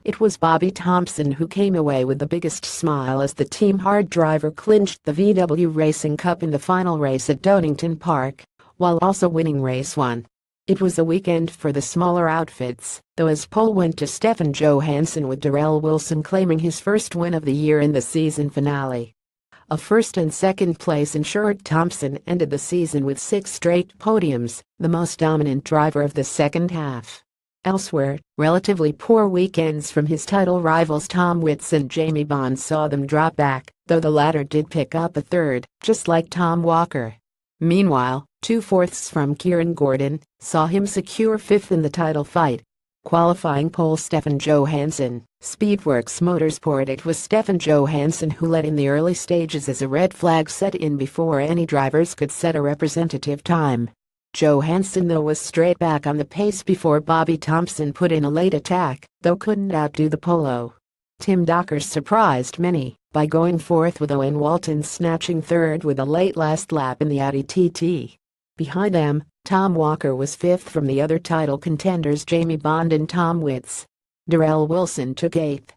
It was Bobby Thompson who came away with the biggest smile as the team hard driver clinched the VW Racing Cup in the final race at Donington Park, while also winning race 1. It was a weekend for the smaller outfits, though, as pole went to Stefan Johansson, with Darrell Wilson claiming his first win of the year in the season finale. A first and second place ensured Thompson ended the season with 6 straight podiums, the most dominant driver of the second half. Elsewhere, relatively poor weekends from his title rivals Tom Witz and Jamie Bond saw them drop back, though the latter did pick up a third, just like Tom Walker. Meanwhile, 2 fourths from Kieran Gordon saw him secure 5th in the title fight. Qualifying pole Stefan Johansson, Speedworks Motorsport. It was Stefan Johansson who led in the early stages as a red flag set in before any drivers could set a representative time. Johansson, though, was straight back on the pace before Bobby Thompson put in a late attack, though couldn't outdo the Polo. Tim Dockers surprised many by going 4th, with Owen Walton snatching 3rd with a late last lap in the Audi TT. Behind them, Tom Walker was 5th from the other title contenders Jamie Bond and Tom Witz. Darrell Wilson took 8th.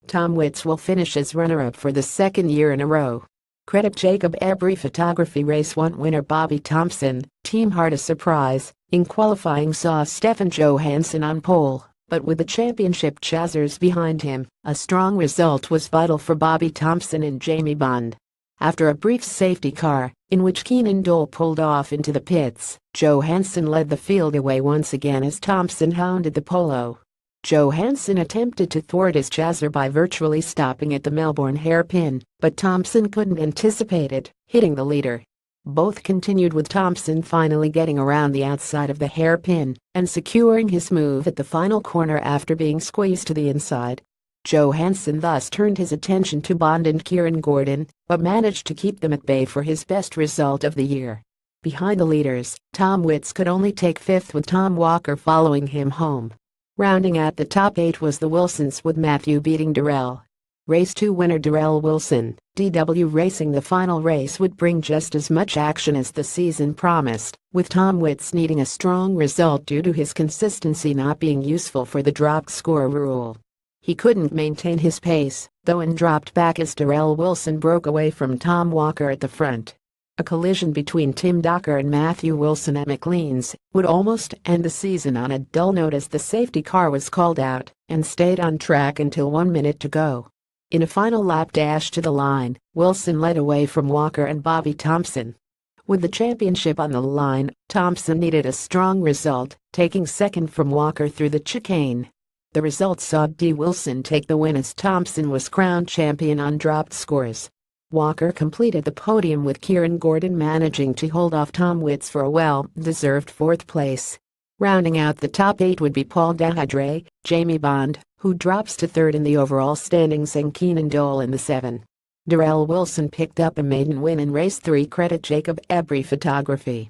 Tom Witz will finish as runner-up for the second year in a row. Credit Jacob Ebry Photography Race 1 winner Bobby Thompson. Team hard. A surprise in qualifying saw Stefan Johansson on pole, but with the championship chasers behind him, a strong result was vital for Bobby Thompson and Jamie Bond. After a brief safety car, in which Keenan Dole pulled off into the pits, Johansson led the field away once again as Thompson hounded the Polo. Johansson attempted to thwart his chaser by virtually stopping at the Melbourne hairpin, but Thompson couldn't anticipate it, hitting the leader. Both continued, with Thompson finally getting around the outside of the hairpin and securing his move at the final corner after being squeezed to the inside. Johansson thus turned his attention to Bond and Kieran Gordon, but managed to keep them at bay for his best result of the year. Behind the leaders, Tom Witz could only take 5th, with Tom Walker following him home. Rounding out the top 8 was the Wilsons, with Matthew beating Darrell. Race 2 winner Darrell Wilson, DW Racing. The final race would bring just as much action as the season promised, with Tom Witz needing a strong result due to his consistency not being useful for the dropped score rule. He couldn't maintain his pace, though, and dropped back as Darrell Wilson broke away from Tom Walker at the front. A collision between Tim Docker and Matthew Wilson at McLean's would almost end the season on a dull note, as the safety car was called out and stayed on track until 1 minute to go. In a final lap dash to the line, Wilson led away from Walker and Bobby Thompson. With the championship on the line, Thompson needed a strong result, taking 2nd from Walker through the chicane. The result saw D. Wilson take the win as Thompson was crowned champion on dropped scores. Walker completed the podium, with Kieran Gordon managing to hold off Tom Witz for a well-deserved 4th place. Rounding out the top 8 would be Paul Dahadre, Jamie Bond, who drops to 3rd in the overall standings, and Keenan Dole in the 7. Darrell Wilson picked up a maiden win in race 3. Credit Jacob Ebry Photography.